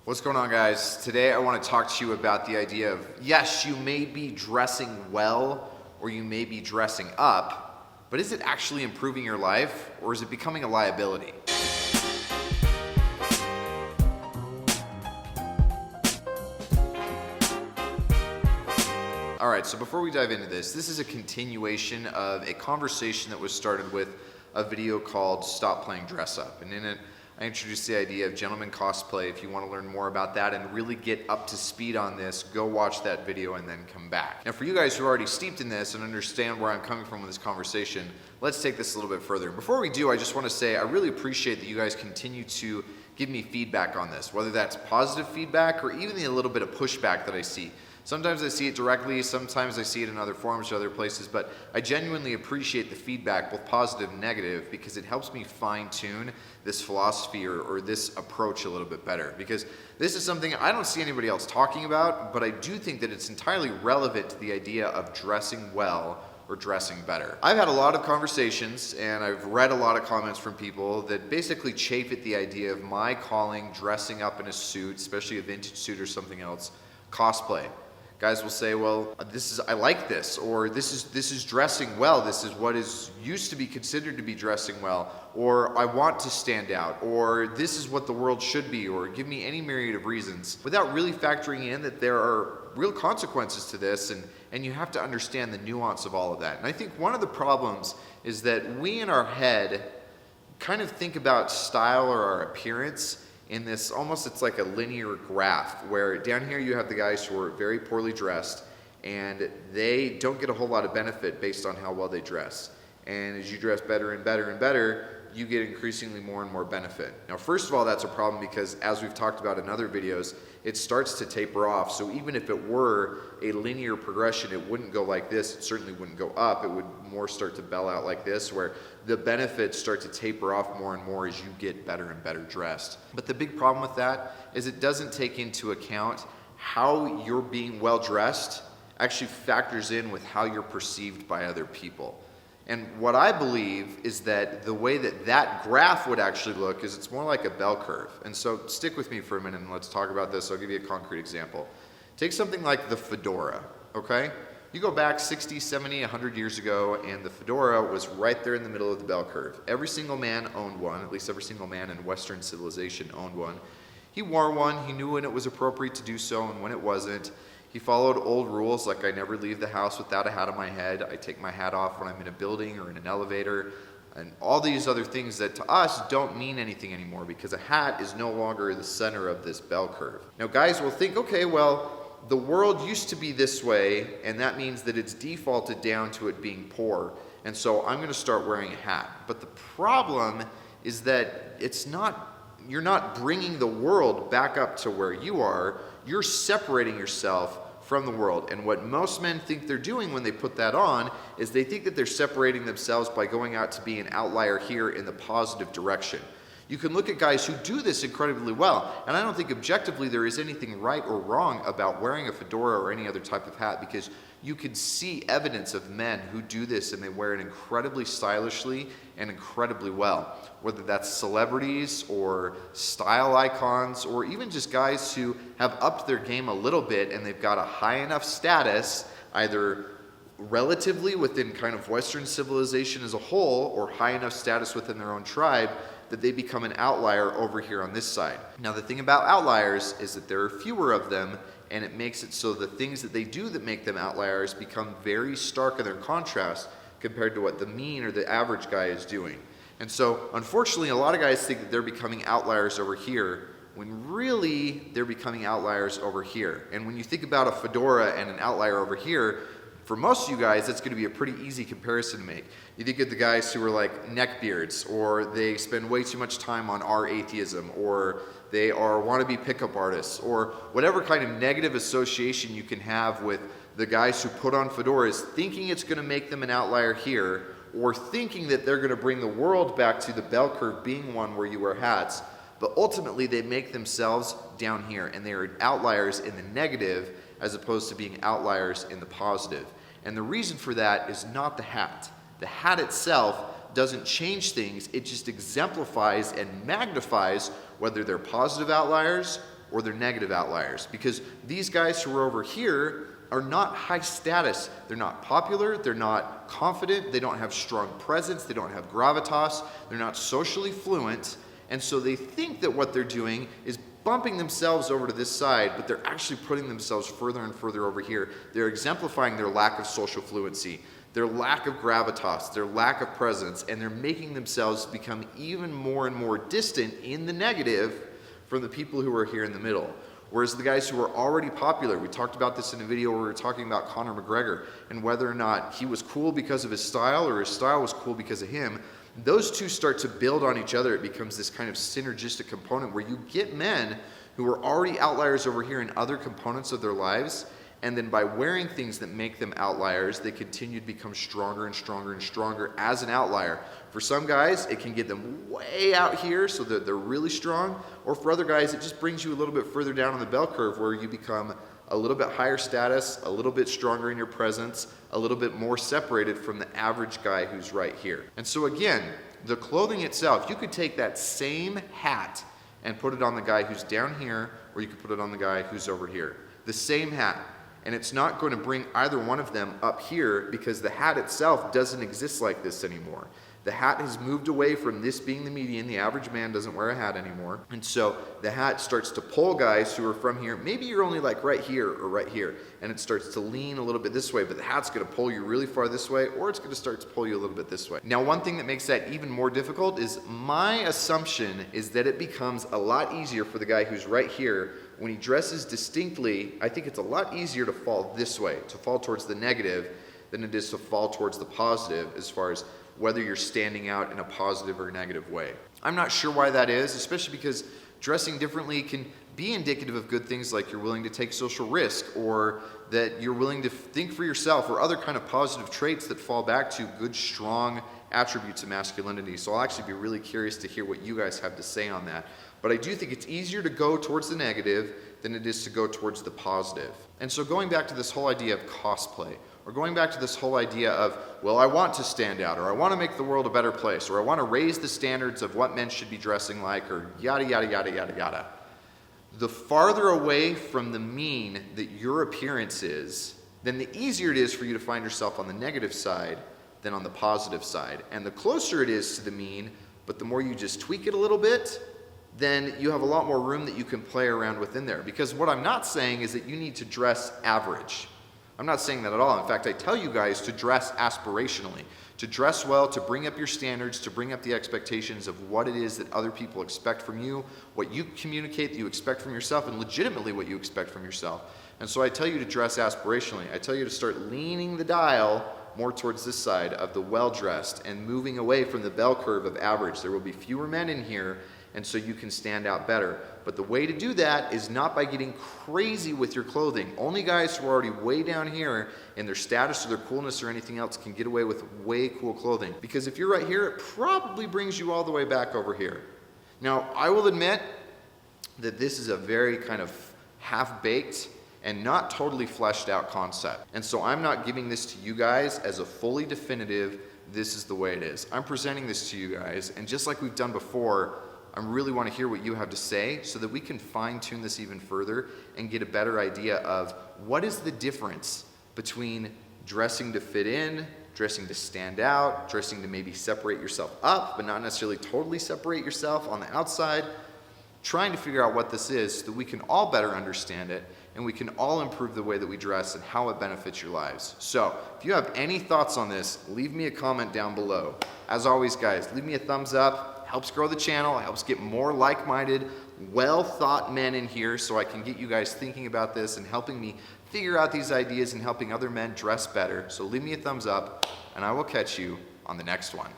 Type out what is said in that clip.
What's going on, guys? Today I want to talk to you about the idea of, yes, you may be dressing well or you may be dressing up, but is it actually improving your life or is it becoming a liability? All right, so before we dive into this is a continuation of a conversation that was started with a video called Stop Playing Dress Up. And in it, I introduced the idea of gentleman cosplay. If you want to learn more about that and really get up to speed on this, go watch that video and then come back. Now, for you guys who are already steeped in this and understand where I'm coming from with this conversation, let's take this a little bit further. Before we do, I just want to say I really appreciate that you guys continue to give me feedback on this, whether that's positive feedback or even a little bit of pushback that I see. Sometimes I see it directly, sometimes I see it in other forums or other places, but I genuinely appreciate the feedback, both positive and negative, because it helps me fine-tune this philosophy or this approach a little bit better. Because this is something I don't see anybody else talking about, but I do think that it's entirely relevant to the idea of dressing well or dressing better. I've had a lot of conversations and I've read a lot of comments from people that basically chafe at the idea of my calling dressing up in a suit, especially a vintage suit or something else, cosplay. Guys will say, well, I like this, or this is dressing well, this is what is used to be considered to be dressing well, or I want to stand out, or this is what the world should be, or give me any myriad of reasons, without really factoring in that there are real consequences to this, and you have to understand the nuance of all of that. And I think one of the problems is that we in our head kind of think about style or our appearance in this, almost it's like a linear graph, where down here you have the guys who are very poorly dressed and they don't get a whole lot of benefit based on how well they dress. And as you dress better and better and better, you get increasingly more and more benefit. Now, first of all, that's a problem because, as we've talked about in other videos, it starts to taper off. So even if it were a linear progression, it wouldn't go like this. It certainly wouldn't go up. It would more start to bell out like this, where the benefits start to taper off more and more as you get better and better dressed. But the big problem with that is it doesn't take into account how you're being well dressed actually factors in with how you're perceived by other people. And what I believe is that the way that graph would actually look is it's more like a bell curve. And so stick with me for a minute and let's talk about this. I'll give you a concrete example. Take something like the fedora, okay? You go back 60, 70, 100 years ago and the fedora was right there in the middle of the bell curve. Every single man owned one, at least every single man in Western civilization owned one. He wore one, he knew when it was appropriate to do so and when it wasn't. He followed old rules like I never leave the house without a hat on my head. I take my hat off when I'm in a building or in an elevator, and all these other things that to us don't mean anything anymore because a hat is no longer the center of this bell curve. Now, guys will think, okay, well, the world used to be this way, and that means that it's defaulted down to it being poor, and so I'm going to start wearing a hat. But the problem is that you're not bringing the world back up to where you are. You're separating yourself from the world. And what most men think they're doing when they put that on is they think that they're separating themselves by going out to be an outlier here in the positive direction. You can look at guys who do this incredibly well, and I don't think objectively there is anything right or wrong about wearing a fedora or any other type of hat, because you can see evidence of men who do this and they wear it incredibly stylishly and incredibly well. Whether that's celebrities or style icons or even just guys who have upped their game a little bit and they've got a high enough status, either relatively within kind of Western civilization as a whole or high enough status within their own tribe that they become an outlier over here on this side. Now, the thing about outliers is that there are fewer of them, and it makes it so the things that they do that make them outliers become very stark in their contrast compared to what the mean or the average guy is doing. And so, unfortunately, a lot of guys think that they're becoming outliers over here, when really they're becoming outliers over here. And when you think about a fedora and an outlier over here, for most of you guys, that's going to be a pretty easy comparison to make. You think of the guys who are like neckbeards, or they spend way too much time on our atheism, or they are wannabe pickup artists, or whatever kind of negative association you can have with the guys who put on fedoras, thinking it's going to make them an outlier here, or thinking that they're going to bring the world back to the bell curve being one where you wear hats, but ultimately they make themselves down here, and they are outliers in the negative as opposed to being outliers in the positive. And the reason for that is not the hat. The hat itself doesn't change things, it just exemplifies and magnifies whether they're positive outliers or they're negative outliers. Because these guys who are over here are not high status. They're not popular, they're not confident, they don't have strong presence, they don't have gravitas, they're not socially fluent, and so they think that what they're doing is bumping themselves over to this side, but they're actually putting themselves further and further over here. They're exemplifying their lack of social fluency, their lack of gravitas, their lack of presence, and they're making themselves become even more and more distant in the negative from the people who are here in the middle. Whereas the guys who are already popular, we talked about this in a video where we were talking about Conor McGregor and whether or not he was cool because of his style or his style was cool because of him, those two start to build on each other. It becomes this kind of synergistic component where you get men who are already outliers over here in other components of their lives, and then by wearing things that make them outliers, they continue to become stronger and stronger and stronger as an outlier. For some guys, it can get them way out here so that they're really strong, or for other guys, it just brings you a little bit further down on the bell curve where you become a little bit higher status, a little bit stronger in your presence, a little bit more separated from the average guy who's right here. And so again, the clothing itself, you could take that same hat and put it on the guy who's down here, or you could put it on the guy who's over here. The same hat. And it's not going to bring either one of them up here because the hat itself doesn't exist like this anymore. The hat has moved away from this being the median. The average man doesn't wear a hat anymore. And so the hat starts to pull guys who are from here. Maybe you're only like right here or right here. And it starts to lean a little bit this way, but the hat's going to pull you really far this way, or it's going to start to pull you a little bit this way. Now, one thing that makes that even more difficult is my assumption is that it becomes a lot easier for the guy who's right here. When he dresses distinctly, I think it's a lot easier to fall this way, to fall towards the negative, than it is to fall towards the positive as far as whether you're standing out in a positive or negative way. I'm not sure why that is, especially because dressing differently can be indicative of good things like you're willing to take social risk, or that you're willing to think for yourself, or other kind of positive traits that fall back to good, strong attributes of masculinity. So I'll actually be really curious to hear what you guys have to say on that. But I do think it's easier to go towards the negative than it is to go towards the positive. And so going back to this whole idea of cosplay, or going back to this whole idea of, well, I want to stand out, or I want to make the world a better place, or I want to raise the standards of what men should be dressing like, or yada, yada, yada, yada, yada. The farther away from the mean that your appearance is, then the easier it is for you to find yourself on the negative side than on the positive side. And the closer it is to the mean, but the more you just tweak it a little bit, then you have a lot more room that you can play around within there. Because what I'm not saying is that you need to dress average. I'm not saying that at all. In fact, I tell you guys to dress aspirationally, to dress well, to bring up your standards, to bring up the expectations of what it is that other people expect from you, what you communicate that you expect from yourself, and legitimately what you expect from yourself. And so I tell you to dress aspirationally. I tell you to start leaning the dial more towards this side of the well-dressed and moving away from the bell curve of average. There will be fewer men in here, and so you can stand out better. But the way to do that is not by getting crazy with your clothing. Only guys who are already way down here in their status or their coolness or anything else can get away with way cool clothing. Because if you're right here, it probably brings you all the way back over here. Now, I will admit that this is a very kind of half-baked and not totally fleshed out concept. And so I'm not giving this to you guys as a fully definitive, this is the way it is. I'm presenting this to you guys, and just like we've done before, I really want to hear what you have to say so that we can fine-tune this even further and get a better idea of what is the difference between dressing to fit in, dressing to stand out, dressing to maybe separate yourself up, but not necessarily totally separate yourself on the outside, trying to figure out what this is so that we can all better understand it and we can all improve the way that we dress and how it benefits your lives. So, if you have any thoughts on this, leave me a comment down below. As always, guys, leave me a thumbs up. Helps grow the channel, helps get more like-minded, well-thought men in here so I can get you guys thinking about this and helping me figure out these ideas and helping other men dress better. So leave me a thumbs up, and I will catch you on the next one.